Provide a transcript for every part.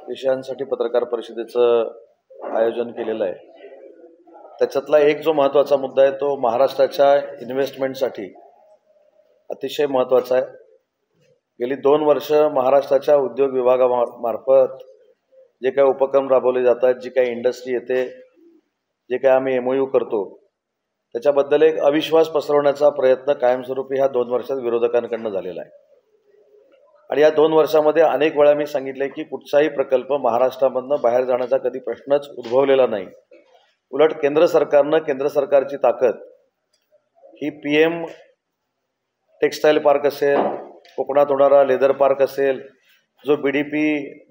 विषयांसाठी पत्रकार परिषदेचं आयोजन केलेलं आहे। त्याच्यातला एक जो महत्त्वाचा मुद्दा आहे तो महाराष्ट्राच्या इन्व्हेस्टमेंटसाठी अतिशय महत्त्वाचा आहे। गेली 2 वर्ष महाराष्ट्राच्या उद्योग विभागामार्फत जे काही उपक्रम राबवले जातात, जी काही इंडस्ट्री येते, जे काही आम्ही MOU करतो, त्याच्याबद्दल एक अविश्वास पसरवण्याचा प्रयत्न कायमस्वरूपी ह्या 2 वर्षात विरोधकांकडून झालेला आहे। आणि या 2 वर्षामध्ये अनेक वेळा मी सांगितले की कुठचाही प्रकल्प महाराष्ट्रामधनं बाहेर जाण्याचा कधी प्रश्नच उद्भवलेला नाही। उलट केंद्र सरकारची ताकद ही PM टेक्सटाईल पार्क असेल, कोकणात होणारा लेदर पार्क असेल, जो BDP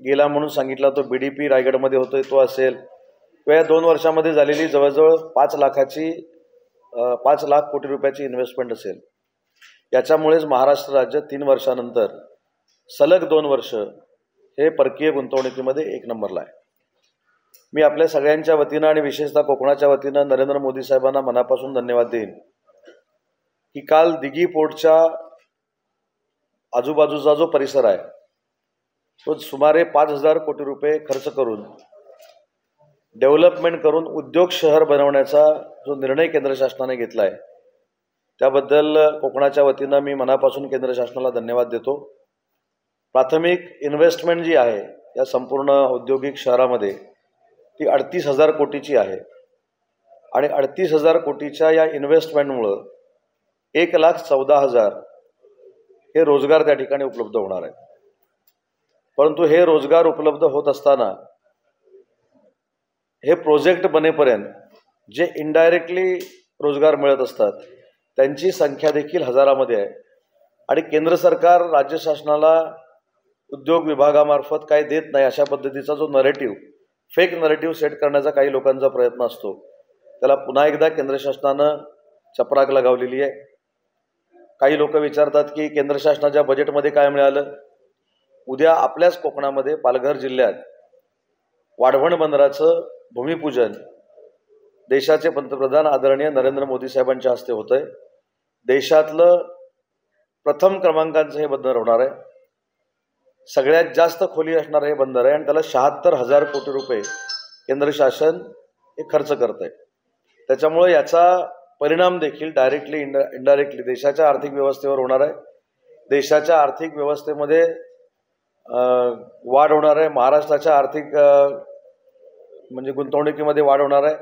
गेला म्हणून सांगितला तो BDP रायगडमध्ये होतोय तो असेल, किंवा 2 वर्षामध्ये झालेली जवळजवळ 5 लाख कोटी रुपयाची इन्व्हेस्टमेंट असेल, याच्यामुळेच महाराष्ट्र राज्य 3 वर्षानंतर सलग 2 वर्ष हे परकीय गुंतवणुकीमध्ये 1 नंबरला आहे। मी आपल्या सगळ्यांच्या वतीनं आणि विशेषतः कोकणाच्या वतीनं नरेंद्र मोदी साहेबांना मनापासून धन्यवाद देईन की काल दिघी पोर्टच्या आजूबाजूचा जो परिसर आहे तो सुमारे 5,000 कोटी रुपये खर्च करून डेव्हलपमेंट करून उद्योग शहर बनवण्याचा जो निर्णय केंद्र शासनाने घेतला आहे, त्याबद्दल कोकणाच्या वतीनं मी मनापासून केंद्र शासनाला धन्यवाद देतो। प्राथमिक इन्व्हेस्टमेंट जी आहे या संपूर्ण औद्योगिक शहरामध्ये ती 38,000 कोटीची आहे आणि 38,000 कोटीच्या या इन्व्हेस्टमेंटमुळे 1,14,000 हे रोजगार त्या ठिकाणी उपलब्ध होणार आहेत। परंतु हे रोजगार उपलब्ध होत असताना हे प्रोजेक्ट बनेपर्यंत जे इनडायरेक्टली रोजगार मिळत असतात त्यांची संख्या देखील हजारामध्ये आहे। आणि केंद्र सरकार राज्य शासनाला उद्योग विभागामार्फत काय देत नाही अशा पद्धतीचा जो नरेटिव्ह, फेक नरेटिव्ह सेट करण्याचा काही लोकांचा प्रयत्न असतो, त्याला पुन्हा एकदा केंद्र शासनानं चपराक लगावलेली आहे। काही लोक विचारतात की केंद्र शासनाच्या बजेटमध्ये काय मिळालं। उद्या आपल्याच कोकणामध्ये पालघर जिल्ह्यात वाढवण बंदराचं भूमिपूजन देशाचे पंतप्रधान आदरणीय नरेंद्र मोदी साहेबांच्या हस्ते होतंय। देशातलं प्रथम क्रमांकाचं हे बंदर होणार आहे। सगळ्यात जास्त खोली असणारं हे बंदर आहे आणि त्याला 76,000 कोटी रुपये केंद्र शासन हे खर्च करत आहे। त्याच्यामुळे याचा परिणाम देखील डायरेक्टली इनडायरेक्टली देशाच्या आर्थिक व्यवस्थेवर होणार आहे। देशाच्या आर्थिक व्यवस्थेमध्ये वाढ होणार आहे। महाराष्ट्राच्या आर्थिक म्हणजे गुंतवणुकीमध्ये वाढ होणार आहे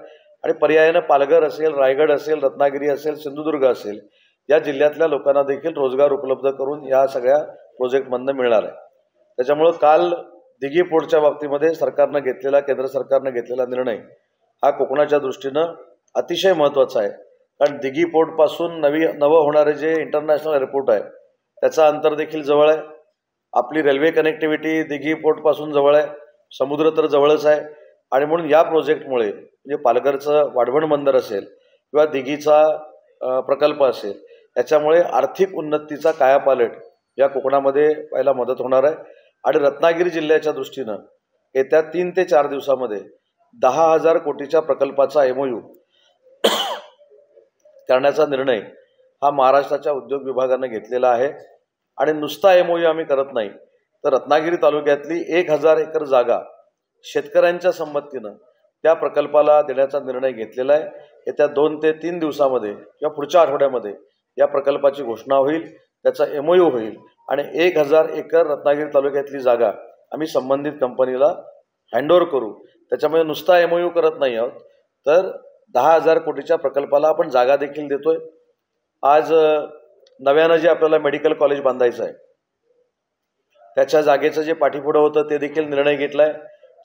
आणि पर्यायानं पालघर असेल, रायगड असेल, रत्नागिरी असेल, सिंधुदुर्ग असेल, या जिल्ह्यातल्या लोकांना देखील रोजगार उपलब्ध करून या सगळ्या प्रोजेक्टमधनं मिळणार आहे। त्याच्यामुळं काल दिघी पोर्टच्या बाबतीमध्ये केंद्र सरकारनं घेतलेला निर्णय हा कोकणाच्या दृष्टीनं अतिशय महत्त्वाचा आहे। कारण दिघी पोर्टपासून नवं होणारे जे इंटरनॅशनल एअरपोर्ट आहे त्याचा अंतर देखील जवळ आहे। आपली रेल्वे कनेक्टिव्हिटी दिघी पोर्टपासून जवळ आहे, समुद्र तर जवळच आहे। आणि म्हणून या प्रोजेक्टमुळे म्हणजे पालघरचं वाढवण बंदर असेल किंवा दिघीचा प्रकल्प असेल, याच्यामुळे आर्थिक उन्नतीचा कायापालट या कोकणामध्ये व्हायला मदत होणार आहे। आणि रत्नागिरी जिल्ह्याच्या दृष्टीनं येत्या 3 ते 4 दिवसामध्ये 10,000 कोटीच्या प्रकल्पाचा MOU करण्याचा निर्णय हा महाराष्ट्राच्या उद्योग विभागाने घेतलेला आहे। आणि नुसता MOU आम्ही करत नाही, तर रत्नागिरी तालुक्यातली 1,000 एकर जागा शेतकऱ्यांच्या संमतीनं त्या प्रकल्पाला देण्याचा निर्णय घेतलेला आहे। येत्या 2 ते 3 दिवसामध्ये किंवा पुढच्या आठवड्यामध्ये या प्रकल्पाची घोषणा होईल, त्याचा MOU होईल आणि 1,000 एकर रत्नागिरी तालुक्यातली जागा आम्ही संबंधित कंपनीला हँडओव्हर करू। त्याच्यामुळे नुसता MOU करत नाही आहोत, तर 10,000 कोटीच्या प्रकल्पाला आपण जागा देखील देतोय। आज नव्यानं जे आपल्याला मेडिकल कॉलेज बांधायचं आहे त्याच्या जागेचं जे पाठीपुढं होतं ते देखील निर्णय घेतला आहे।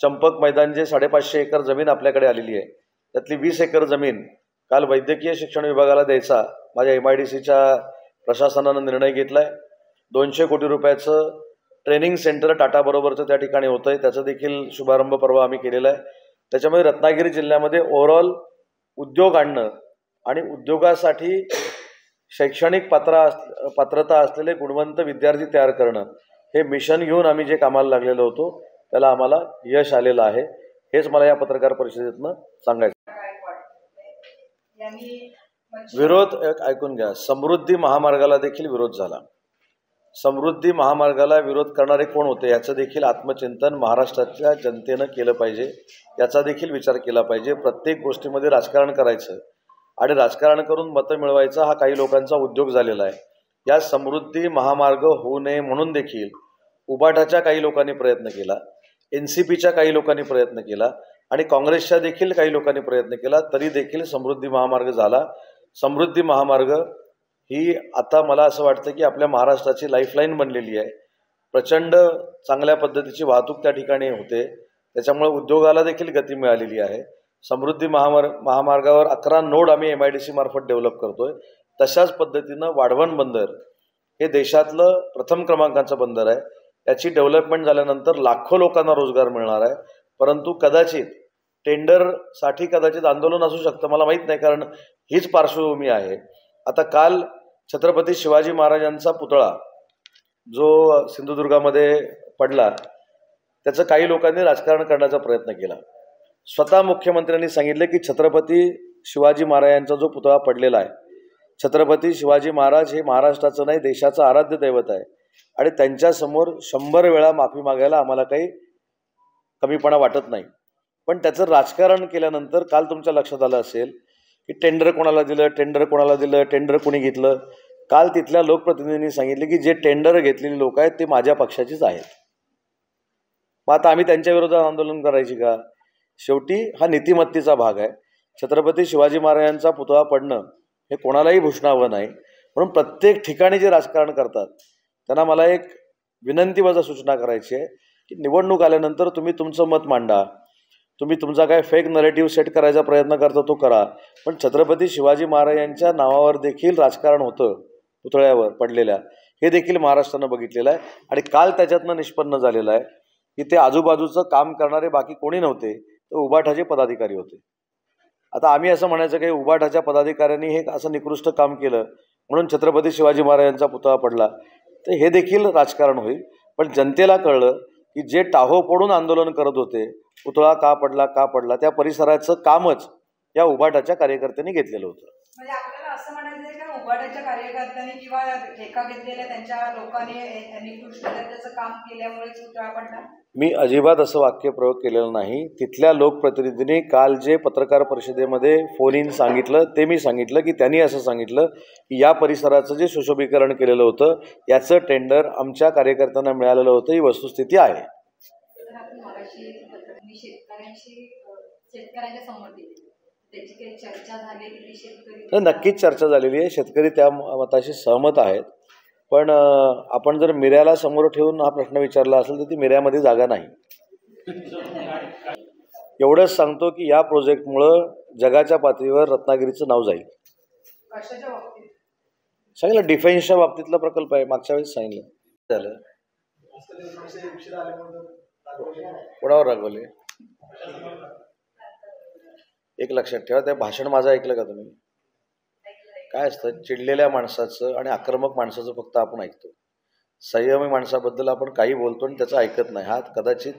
चंपक मैदान जे 550 एकर जमीन आपल्याकडे आलेली आहे, त्यातली 20 एकर जमीन काल वैद्यकीय शिक्षण विभागाला द्यायचा माझ्या MIDCच्या प्रशासनानं निर्णय घेतला आहे। 200 कोटी रुपयाचं ट्रेनिंग सेंटर टाटाबरोबरचं त्या ठिकाणी होतं आहे, त्याचं देखील शुभारंभ परवा आम्ही केलेला आहे। त्याच्यामुळे रत्नागिरी जिल्ह्यामध्ये ओव्हरऑल उद्योग आणणं आणि उद्योगासाठी शैक्षणिक पात्रता असलेले गुणवंत विद्यार्थी तयार करणं हे मिशन घेऊन आम्ही जे कामाला लागलेलो होतो त्याला आम्हाला यश आलेलं आहे। हेच मला या पत्रकार परिषदेतनं सांगायचं। विरोध ऐकून घ्या, समृद्धी महामार्गाला देखील विरोध झाला। समृद्धी महामार्गाला विरोध करणारे कोण होते याचं देखील आत्मचिंतन महाराष्ट्राच्या जनतेनं केलं पाहिजे, याचा देखील विचार केला पाहिजे. प्रत्येक गोष्टीमध्ये राजकारण करायचं आणि राजकारण करून मतं मिळवायचा हा काही लोकांचा उद्योग झालेला आहे. या समृद्धी महामार्ग होऊ नये म्हणून देखील उबाटाच्या काही लोकांनी प्रयत्न केला, NCPच्या काही लोकांनी प्रयत्न केला आणि काँग्रेसच्या देखील काही लोकांनी प्रयत्न केला, तरी देखील समृद्धी महामार्ग झाला. समृद्धी महामार्ग ही आता मला असं वाटतं की आपल्या महाराष्ट्राची लाईफलाईन बनलेली आहे. प्रचंड चांगल्या पद्धतीची वाहतूक त्या ठिकाणी होते, त्याच्यामुळे उद्योगाला देखील गती मिळालेली आहे. समृद्धी महामार्गावर 11 नोड आम्ही MIDC मार्फत डेव्हलप करतोय. तशाच पद्धतीनं वाढवण बंदर हे देशातलं प्रथम क्रमांकाचं बंदर आहे. त्याची डेव्हलपमेंट झाल्यानंतर लाखो लोकांना रोजगार मिळणार आहे. परंतु कदाचित टेंडरसाठी कदाचित आंदोलन असू शकतं, मला माहीत नाही, कारण हीच पार्श्वभूमी आहे. आता काल छत्रपती शिवाजी महाराजांचा पुतळा जो सिंधुदुर्गामध्ये पडला, त्याचं काही लोकांनी राजकारण करण्याचा प्रयत्न केला. स्वतः मुख्यमंत्र्यांनी सांगितले की छत्रपती शिवाजी महाराजांचा जो पुतळा पडलेला आहे, छत्रपती शिवाजी महाराज हे महाराष्ट्राचं नाही देशाचं आराध्य दैवत आहे आणि त्यांच्यासमोर 100 वेळा माफी मागायला आम्हाला काही कमीपणा वाटत नाही. पण त्याचं राजकारण केल्यानंतर काल तुमच्या लक्षात आलं असेल की टेंडर कोणाला दिलं, टेंडर कोणी घेतलं. काल तिथल्या लोकप्रतिनिधींनी सांगितले की जे टेंडर घेतलेली लोक आहेत ते माझ्या पक्षाचीच आहेत. मग आता आम्ही त्यांच्या विरोधात आंदोलन करायची का? शेवटी हा नीतिमत्तेचा भाग आहे. छत्रपती शिवाजी महाराजांचा पुतळा पडणं हे कोणालाही भूषणावं नाही. म्हणून प्रत्येक ठिकाणी जे राजकारण करतात त्यांना मला एक विनंतीवजा सूचना करायची आहे की निवडणूक आल्यानंतर तुम्ही तुमचं मत मांडा. तुम्ही तुमचा काय फेक नरेटिव्ह सेट करायचा प्रयत्न करता तो करा, पण छत्रपती शिवाजी महाराजांच्या नावावर देखील राजकारण होतं पुतळ्यावर पडलेल्या, हे देखील महाराष्ट्रानं बघितलेलं आहे. आणि काल त्याच्यातनं निष्पन्न झालेलं आहे की ते आजूबाजूचं काम करणारे बाकी कोणी नव्हते, तर उबाठाचे पदाधिकारी होते. आता आम्ही असं म्हणायचं की उबाठाच्या पदाधिकाऱ्यांनी हे असं निकृष्ट काम केलं म्हणून छत्रपती शिवाजी महाराजांचा पुतळा पडला, तर हे देखील राजकारण होईल. पण जनतेला कळलं की जे टाहो पडून आंदोलन करत होते, पुतळा का पडला, त्या परिसराचं कामच या उबाटाच्या कार्यकर्त्यांनी घेतलेलं होतं. म्हणजे आपल्याला असं म्हणायचं आहे का उबाटाच्या कार्यकर्त्यांनी किंवा ठेका घेतलेल्या त्यांच्या लोकांनी निकृष्ट दर्जाचं काम केल्यामुळे पुतळा पडला? मी अजिबात असं वाक्यप्रयोग केलेलं नाही. तिथल्या लोकप्रतिनिधींनी काल जे पत्रकार परिषदेमध्ये फोन इन सांगितलं ते मी सांगितलं की त्यांनी असं सांगितलं की या परिसराचं जे सुशोभीकरण केलेलं होतं याचं टेंडर आमच्या कार्यकर्त्यांना मिळालेलं होतं, ही वस्तुस्थिती आहे. शेतकऱ्यांच्या समोर त्याची काही चर्चा झालेली शेतकरी? नक्कीच चर्चा झालेली आहे. शेतकरी त्या मताशी सहमत आहेत. पण आपण जर मिऱ्याला समोर ठेवून हा प्रश्न विचारला असेल तर ती मिऱ्यामध्ये जागा नाही. एवढंच सांगतो की या प्रोजेक्टमुळं जगाच्या पातळीवर रत्नागिरीचं नाव जाईल. कशाच्या बाबतीत सांगितलं? डिफेन्सच्या बाबतीतला प्रकल्प आहे, मागच्या वेळेस सांगितलं. झालं कोणावर रागवले? एक लक्षात ठेवा, ते भाषण माझं ऐकलं का तुम्ही? काय असतं, चिडलेल्या माणसाचं आणि आक्रमक माणसाचं फक्त आपण ऐकतो. संयमी माणसाबद्दल आपण काही बोलतो आणि त्याचं ऐकत नाही. हा कदाचित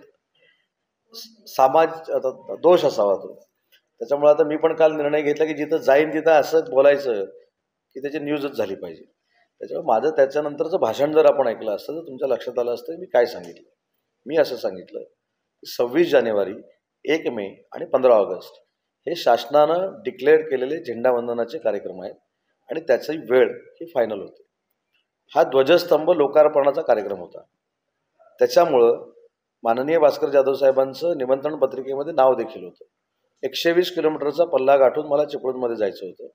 दोष असावा तो. त्याच्यामुळे आता मी पण काल निर्णय घेतला की जिथं जाईन तिथं असं बोलायचं की त्याची न्यूजच झाली पाहिजे. त्याच्यामुळे माझं त्याच्यानंतरचं भाषण जर आपण ऐकलं असतं तर तुमच्या लक्षात आलं असतं मी काय सांगितलं. मी असं सांगितलं की 26 जानेवारी, 1 मे आणि 15 ऑगस्ट हे शासनानं डिक्लेअर केलेले झेंडावंदनाचे कार्यक्रम आहेत आणि त्याची वेळ ही फायनल होते. हा ध्वजस्तंभ लोकार्पणाचा कार्यक्रम होता. त्याच्यामुळं माननीय भास्कर जाधव साहेबांचं निमंत्रण पत्रिकेमध्ये नाव देखील होतं. 120 किलोमीटरचा पल्ला गाठून मला चिपळूणमध्ये जायचं होतं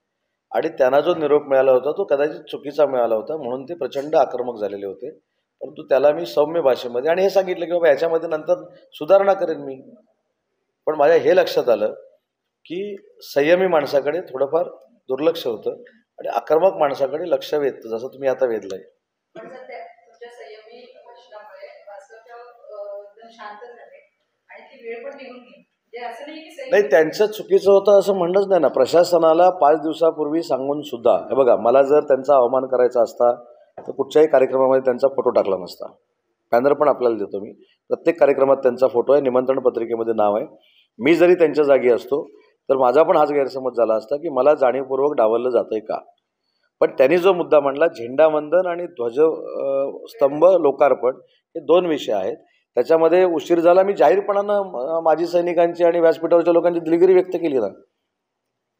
आणि त्यांना जो निरोप मिळाला होता तो कदाचित चुकीचा मिळाला होता, म्हणून ते प्रचंड आक्रमक झालेले होते. परंतु त्याला मी सौम्य भाषेमध्ये आणि हे सांगितलं की बाबा याच्यामध्ये नंतर सुधारणा करेन मी. पण माझ्या हे लक्षात आलं की संयमी माणसाकडे थोडंफार दुर्लक्ष होतं आणि आक्रमक माणसाकडे लक्ष वेधतं, जसं तुम्ही आता वेधलंय. नाही, त्यांचं चुकीचं होतं असं म्हणणंच नाही ना. प्रशासनाला 5 दिवसापूर्वी सांगून सुद्धा, हे बघा, मला जर त्यांचा अवमान करायचा असता तर कुठच्याही कार्यक्रमामध्ये त्यांचा फोटो टाकला नसता. बॅनर पण आपल्याला देतो मी, प्रत्येक कार्यक्रमात त्यांचा फोटो आहे, निमंत्रण पत्रिकेमध्ये नाव आहे. मी जरी त्यांच्या जागी असतो तर माझा पण हाच गैरसमज झाला असता की मला जाणीवपूर्वक डावललं जातंय का. पण त्यांनी जो मुद्दा मांडला झेंडावंदन आणि ध्वजस्तंभ लोकार्पण हे 2 विषय आहेत. त्याच्यामध्ये उशीर झाला. मी जाहीरपणानं माजी सैनिकांची आणि व्यासपीठावरच्या लोकांची दिलगिरी व्यक्त केली ना.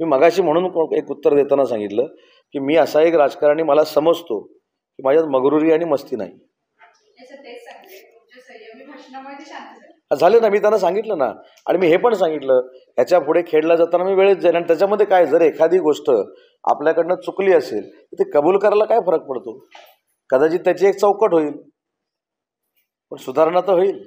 मी मगाशी म्हणून एक उत्तर देताना सांगितलं की मी असा एक राजकारणी मला समजतो की माझ्यात मगरुरी आणि मस्ती नाही. तेच सांगते तुमच्या संयमी भाषणामुळे ते शांत झाले. झाले ना, मी त्यांना सांगितलं ना. आणि मी हे पण सांगितलं ह्याच्या पुढे खेळला जाताना मी वेळेत जाईल. आणि त्याच्यामध्ये काय, जर एखादी गोष्ट आपल्याकडनं चुकली असेल तर ते कबूल करायला काय फरक पडतो. कदाचित त्याची एक चौकट होईल पण सुधारणा तर होईल.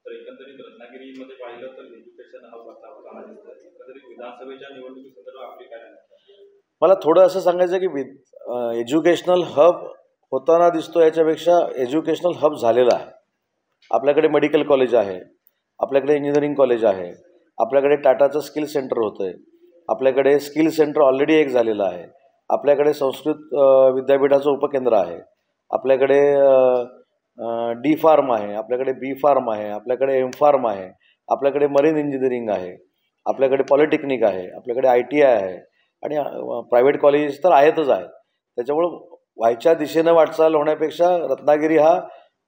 तर एकंदरीत रत्नागिरीमध्ये पाहिलं तर एज्युकेशन हब होताना दिसतं. एकंदरीत विधानसभेच्या निवडणुकीसंदर्भात आपली काय आहे? मला थोडं असं सांगायचं की एज्युकेशनल हब होताना दिसतो याच्यापेक्षा एज्युकेशनल हब झालेला आहे. आपल्याकडे मेडिकल कॉलेज आहे, आपल्याकडे इंजिनिअरिंग कॉलेज आहे, आपल्याकडे टाटाचं स्किल सेंटर होतं आहे, आपल्याकडे स्किल सेंटर ऑलरेडी एक झालेलं आहे, आपल्याकडे संस्कृत विद्यापीठाचं उपकेंद्र आहे, आपल्याकडे डी फार्म आहे, आपल्याकडे बी फार्म आहे, आपल्याकडे एम फार्म आहे, आपल्याकडे मरीन इंजिनिअरिंग आहे, आपल्याकडे पॉलिटेक्निक आहे, आपल्याकडे ITI आहे आणि प्रायव्हेट कॉलेजेस तर आहेतच आहेत. त्याच्यामुळं व्हायच्या दिशेनं वाटचाल होण्यापेक्षा रत्नागिरी हा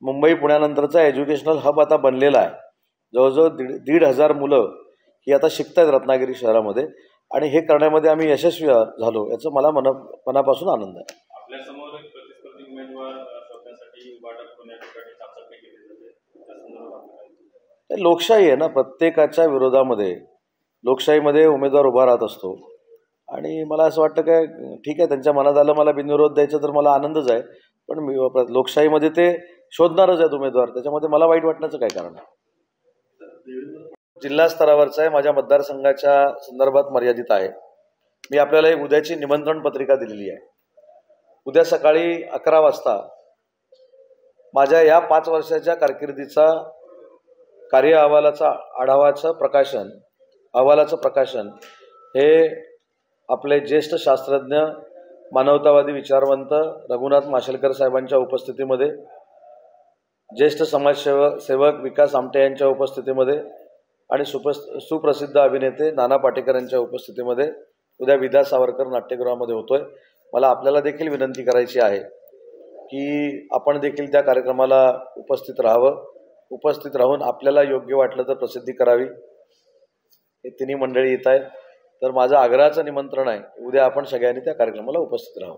मुंबई पुण्यानंतरचा एज्युकेशनल हब आता बनलेला आहे. जवळजवळ 1,500 मुलं ही आता शिकत आहेत रत्नागिरी शहरामध्ये आणि हे करण्यामध्ये आम्ही यशस्वी झालो याचं मला मनापासून आनंद आहे. आपल्यासमोर एक प्रतिस्पर्धी उमेदवार शोधण्यासाठी उभाटा करून या ठिकाणी चाचपणी केली जाते. त्या संदर्भात लोकशाही आहे ना, प्रत्येकाच्या विरोधामध्ये लोकशाहीमध्ये उमेदवार उभा राहत असतो आणि मला असं वाटतं काय ठीक आहे, त्यांच्या मनात आलं मला बिनविरोध द्यायचं तर मला आनंदच आहे. पण लोकशाहीमध्ये ते शोधणारच आहेत उमेदवार, त्याच्यामध्ये मला वाईट वाटण्याचं काय कारण आहे. जिल्हा स्तरावरचा आहे, माझ्या मतदारसंघाच्या संदर्भात मर्यादित आहे. मी आपल्याला एक उद्याची निमंत्रण पत्रिका दिलेली आहे. उद्या सकाळी 11 वाजता माझ्या या 5 वर्षाच्या कारकिर्दीचा कार्य अहवालाचं प्रकाशन हे आपले ज्येष्ठ शास्त्रज्ञ मानवतावादी विचारवंत रघुनाथ माशेलकर साहेबांच्या उपस्थितीमध्ये, ज्येष्ठ समाजसेवक विकास आमटे यांच्या उपस्थितीमध्ये आणि सुप्रसिद्ध अभिनेते नाना पाटेकर यांच्या उपस्थितीमध्ये उद्या विद्या सावरकर नाट्यगृहामध्ये होतोय. मला आपल्याला देखील विनंती करायची आहे की आपण देखील त्या कार्यक्रमाला उपस्थित राहावं. उपस्थित राहून आपल्याला योग्य वाटलं तर प्रसिद्धी करावी. हे तिन्ही मंडळी येत आहेत, तर माझं आग्रहाचं निमंत्रण आहे उद्या आपण सगळ्यांनी त्या कार्यक्रमाला उपस्थित राहावं.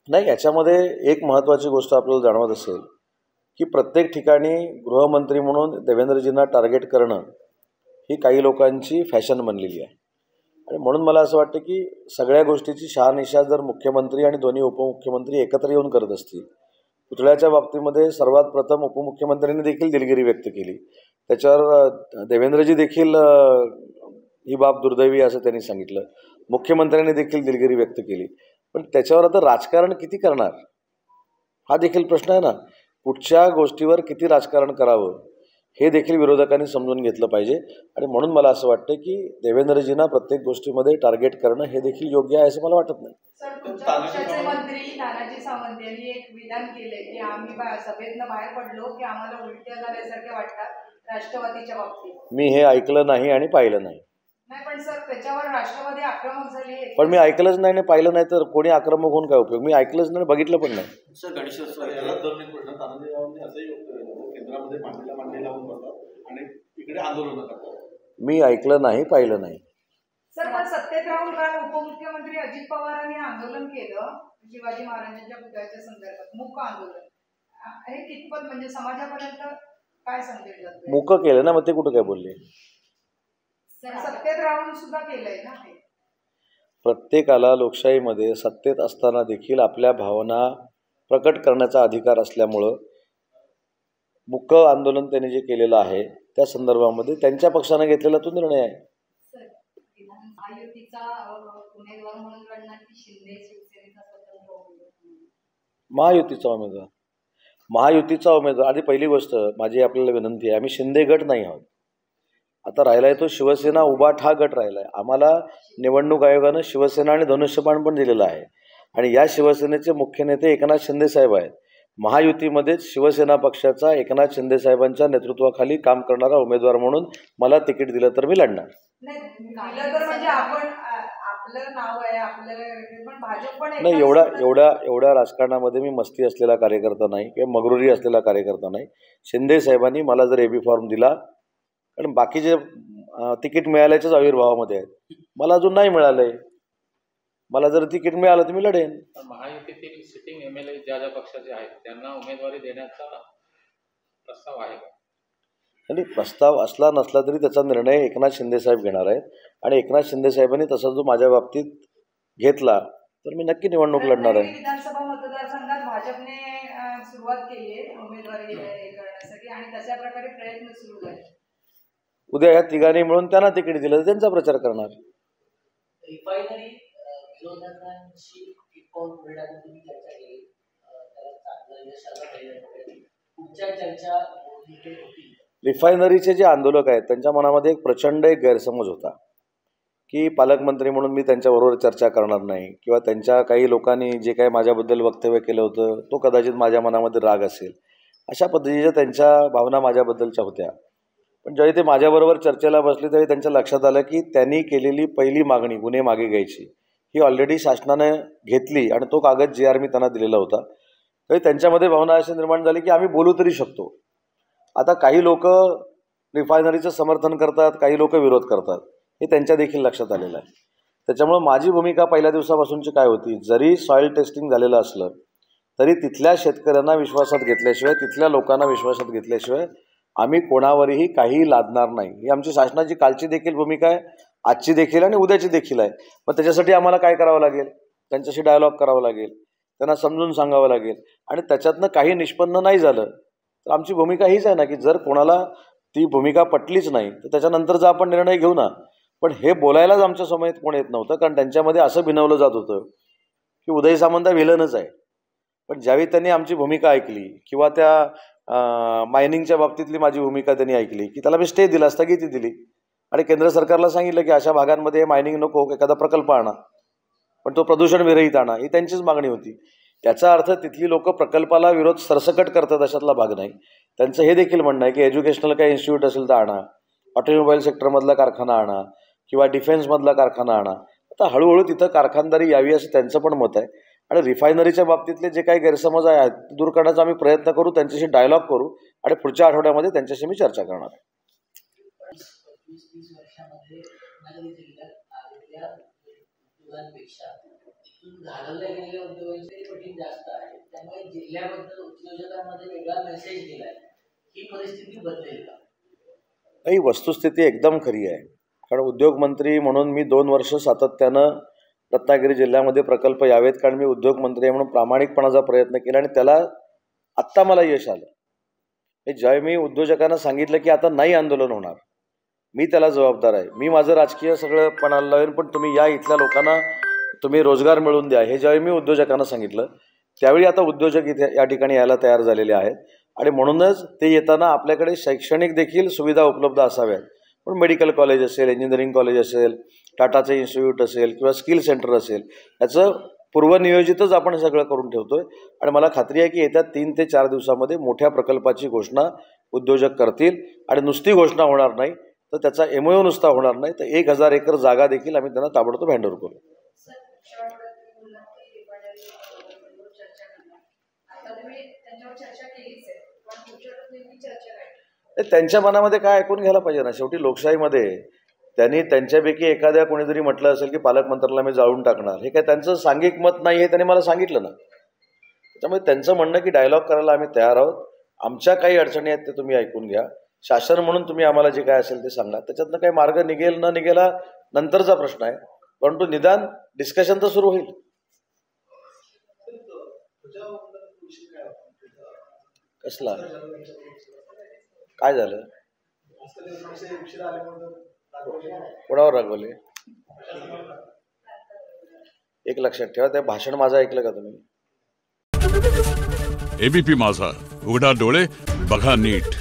नाही, याच्यामध्ये एक महत्त्वाची गोष्ट आपल्याला जाणवत असेल की प्रत्येक ठिकाणी गृहमंत्री म्हणून देवेंद्रजींना टार्गेट करणं ही काही लोकांची फॅशन बनलेली आहे. आणि म्हणून मला असं वाटतं की सगळ्या गोष्टीची शहानिशा जर मुख्यमंत्री आणि दोन्ही उपमुख्यमंत्री एकत्र येऊन करत असतील, पुतळ्याच्या बाबतीमध्ये सर्वात प्रथम उपमुख्यमंत्र्यांनी देखील दिलगिरी व्यक्त केली. त्याच्यावर देवेंद्रजी देखील ही बाब दुर्दैवी असं त्यांनी सांगितलं. मुख्यमंत्र्यांनी देखील दिलगिरी व्यक्त केली. पण त्याच्यावर आता राजकारण किती करणार हा देखील प्रश्न आहे ना. कुठच्या गोष्टीवर किती राजकारण करावं हे देखील विरोधकांनी समजून घेतलं पाहिजे. आणि म्हणून मला असं वाटतं की देवेंद्रजींना प्रत्येक गोष्टीमध्ये टार्गेट करणं हे देखील योग्य आहे असं मला वाटत नाही. सर, तुमच्या पक्षाचे मंत्री नानाजी सावंत यांनी एक विधान केलंय की आम्ही सभेतनं बाहेर पडलो की आम्हाला उलट्या झाल्यासारख्या वाटतात राष्ट्रवादीच्या बाबतीत. मी हे ऐकलं नाही आणि पाहिलं नाही. नाही पण सर, त्याच्यावर राष्ट्रवादी आक्रमक झाली. पण मी ऐकलंच नाही आणि पाहिलं नाही तर कोणी आक्रमक होऊन काय उपयोग. मी ऐकलंच नाही, बघितलं पण नाही. सर, गणेशोत्सव केंद्रामध्ये मांडणी लावून करतात आणि इकडे आंदोलन करतात. मी ऐकलं नाही, पाहिलं नाही. सर, पण सत्तेत राहून काल उपमुख्यमंत्री अजित पवारांनी आंदोलन केलं शिवाजी महाराजांच्या पुतळ्याच्या संदर्भात, मूक आंदोलन. हे कितपत म्हणजे समाजापर्यंत काय संदेश जातो? मूक केलं ना, मग ते कुठं काय बोलले. सत्तेत राहून सुद्धा केलंय ना. प्रत्येकाला लोकशाहीमध्ये सत्तेत असताना देखील आपल्या भावना प्रकट करण्याचा अधिकार असल्यामुळं मूक आंदोलन त्यांनी जे केलेलं आहे त्या संदर्भामध्ये त्यांच्या पक्षाने घेतलेला तो निर्णय आहे. महायुतीचा उमेदवार म्हणून लढणार की शिंदे शिवसेनेचा स्वतंत्र उमेदवार? महायुतीचा उमेदवार. आधी पहिली गोष्ट माझी आपल्याला विनंती आहे, आम्ही शिंदे गट नाही आहोत. आता राहिला आहे तो शिवसेना उभाट हा गट राहिला आहे. आम्हाला निवडणूक आयोगानं शिवसेना आणि धनुष्यबाण पण दिलेलं आहे आणि या शिवसेनेचे मुख्य नेते एकनाथ शिंदे साहेब आहेत. महायुतीमध्येच शिवसेना पक्षाचा एकनाथ शिंदे साहेबांच्या नेतृत्वाखाली काम करणारा उमेदवार म्हणून मला तिकीट दिलं तर मी लढणार. नाही दिलं तर म्हणजे आपण आपलं नाव आहे आपलं, पण भाजप पण नाही, एवढ्या राजकारणामध्ये मी मस्ती असलेला कार्यकर्ता नाही किंवा मगरुरी असलेला कार्यकर्ता नाही. शिंदे साहेबांनी मला जर एबी फॉर्म दिला, कारण बाकीचे तिकीट मिळाल्याच्याच आविर्भावामध्ये आहेत, मला अजून नाही मिळालंय. मला जर तिकीट मिळालं तर मी लढेन. महायुतीतील सिटिंग MLA ज्या पक्षाचे आहेत त्यांना उमेदवारी देण्याचा प्रस्ताव आहे का? आणि प्रस्ताव असला नसला तरी त्याचा निर्णय एकनाथ शिंदे साहेब घेणार आहेत, आणि एकनाथ शिंदे साहेबांनी तसा जो माझ्या बाबतीत घेतला तर मी नक्की निवडणूक लढणार आहे. विधानसभा मतदारसंघात भाजपने सुरुवात केली आहे उमेदवारी करण्यासाठी आणि तशा प्रकारे प्रयत्न सुरू आहेत. उद्या या तिघांनी मिळून त्यांना तिकीट दिलं तर त्यांचा प्रचार करणार. रिफायनरी विरोधकांशी तुम्ही चर्चा केली, त्याला चांगलं यश आलं पाहिजे. पुढच्या चर्चा होती. रिफायनरीचे जे आंदोलक आहेत त्यांच्या मनामध्ये एक प्रचंड गैरसमज होता की पालकमंत्री म्हणून मी त्यांच्याबरोबर चर्चा करणार नाही, किंवा त्यांच्या काही लोकांनी जे काही माझ्याबद्दल वक्तव्य केलं होतं तो कदाचित माझ्या मनामध्ये राग असेल, अशा पद्धतीच्या त्यांच्या भावना माझ्याबद्दलच्या होत्या. पण ज्यावेळी ते माझ्याबरोबर चर्चेला बसले त्यावेळी त्यांच्या लक्षात आलं की त्यांनी केलेली पहिली मागणी गुन्हे मागे घ्यायची ही ऑलरेडी शासनाने घेतली, आणि तो कागद GR मी त्यांना दिलेला होता. तरी त्यांच्यामध्ये भावना अशी निर्माण झाली की आम्ही बोलू तरी शकतो. आता काही लोक रिफायनरीचं समर्थन करतात, काही लोक विरोध करतात, हे त्यांच्या देखील लक्षात आलेलं आहे. त्याच्यामुळे माझी भूमिका पहिल्या दिवसापासूनची काय होती, जरी सॉईल टेस्टिंग झालेलं असलं तरी तिथल्या शेतकऱ्यांना विश्वासात घेतल्याशिवाय, तिथल्या लोकांना विश्वासात घेतल्याशिवाय आम्ही कोणावरही काही लादणार नाही. ही आमची शासनाची कालची देखील भूमिका आहे, आजची देखील आणि उद्याची देखील आहे. मग त्याच्यासाठी आम्हाला काय करावं लागेल, त्यांच्याशी डायलॉग करावं लागेल, त्यांना समजून सांगावं लागेल, आणि त्याच्यातनं काही निष्पन्न नाही झालं तर आमची भूमिका हीच आहे ना की जर कोणाला ती भूमिका पटलीच नाही तर त्याच्यानंतरचा आपण निर्णय घेऊ ना. पण हे बोलायलाच आमच्या समोर कोण येत नव्हतं, कारण त्यांच्यामध्ये असं बिनवलं जात होतं की उदय सामंत विलनच आहे. पण ज्यावेळी त्यांनी आमची भूमिका ऐकली, किंवा त्या मायनिंगच्या बाबतीतली माझी भूमिका त्यांनी ऐकली, की त्याला मी स्टे दिला, स्थगिती दिली, आणि केंद्र सरकारला सांगितलं की अशा भागांमध्ये मायनिंग नको, एखादा प्रकल्प आणा, पण तो प्रदूषण विरहित आणा, ही त्यांचीच मागणी होती. याचा अर्थ तिथली लोक प्रकल्पाला विरोध सरसकट करतात अशातला भाग नाही. त्यांचं हे देखील म्हणणं आहे की एज्युकेशनल काही इन्स्टिट्यूट असेल तर आणा, ऑटोमोबाईल सेक्टरमधला कारखाना आणा, किंवा डिफेन्समधला कारखाना आणा. आता हळूहळू तिथं कारखानदारी यावी असं त्यांचं पण मत आहे. आणि रिफायनरीच्या बाबतीतले जे काही गैरसमज आहेत ते दूर करण्याचा आम्ही प्रयत्न करू, त्यांच्याशी डायलॉग करू, आणि पुढच्या आठवड्यामध्ये त्यांच्याशी मी चर्चा करणार आहे. 20-30 वर्षामध्ये रत्नागिरी जिल्ह्यात आलेल्या उद्योगांपेक्षा इथून घालवल्या गेलेल्या उद्योगांची पटीने जास्त आहे. त्यामुळे जिल्ह्याबद्दल उद्योजकांमध्ये वेगळा मेसेज दिलाय. ही परिस्थिती बदलेल का? ही वस्तुस्थिती एकदम खरी आहे. कारण उद्योगमंत्री म्हणून मी 2 वर्ष सातत्यानं रत्नागिरी जिल्ह्यामध्ये प्रकल्प यावेत, कारण मी उद्योगमंत्री आहे म्हणून प्रामाणिकपणाचा प्रयत्न केला, आणि त्याला आत्ता मला यश आलं. हे ज्यावेळी मी उद्योजकांना सांगितलं की आता नाही आंदोलन होणार, मी त्याला जबाबदार आहे, मी माझं राजकीय सगळं पणाला लावेन, पण तुम्ही या इथल्या लोकांना तुम्ही रोजगार मिळवून द्या, हे ज्यावेळी मी उद्योजकांना सांगितलं त्यावेळी आता उद्योजक इथे या ठिकाणी यायला तयार झालेले आहेत. आणि म्हणूनच ते येताना आपल्याकडे शैक्षणिक देखील सुविधा उपलब्ध असाव्यात. पण मेडिकल कॉलेज असेल, इंजिनिअरिंग कॉलेज असेल, टाटाचं इन्स्टिट्यूट असेल, किंवा स्किल सेंटर असेल, याचं पूर्वनियोजितच आपण सगळं करून ठेवतोय. आणि मला खात्री आहे की येत्या 3 ते 4 दिवसामध्ये मोठ्या प्रकल्पाची घोषणा उद्योजक करतील. आणि नुसती घोषणा होणार नाही तर त्याचा MOU नुसता होणार नाही, तर 1000 एकर जागा देखील आम्ही त्यांना ताबडतोब हँडओव्हर करू. त्यांच्या मनामध्ये काय ऐकून घ्यायला पाहिजे ना. शेवटी लोकशाहीमध्ये त्यांनी त्यांच्यापैकी एखाद्या कोणीतरी म्हटलं असेल की पालकमंत्र्याला मी जाळून टाकणार, हे काय त्यांचं सांघिक मत नाही, हे त्यांनी मला सांगितलं ना. त्यामुळे त्यांचं म्हणणं की डायलॉग करायला आम्ही तयार आहोत, आमच्या काही अडचणी आहेत ते तुम्ही ऐकून घ्या, शासन म्हणून तुम्ही आम्हाला जे काय असेल ते सांगा, त्याच्यातनं काही मार्ग निघेल न निघेला नंतरचा प्रश्न आहे, परंतु निदान डिस्कशन तर सुरू होईल. कसला काय झालं, कोणावर रागवले? एक लक्षात ठेवा, ते भाषण माझं ऐकलं का तुम्ही? ABP माझा, उघडा डोळे बघा नीट.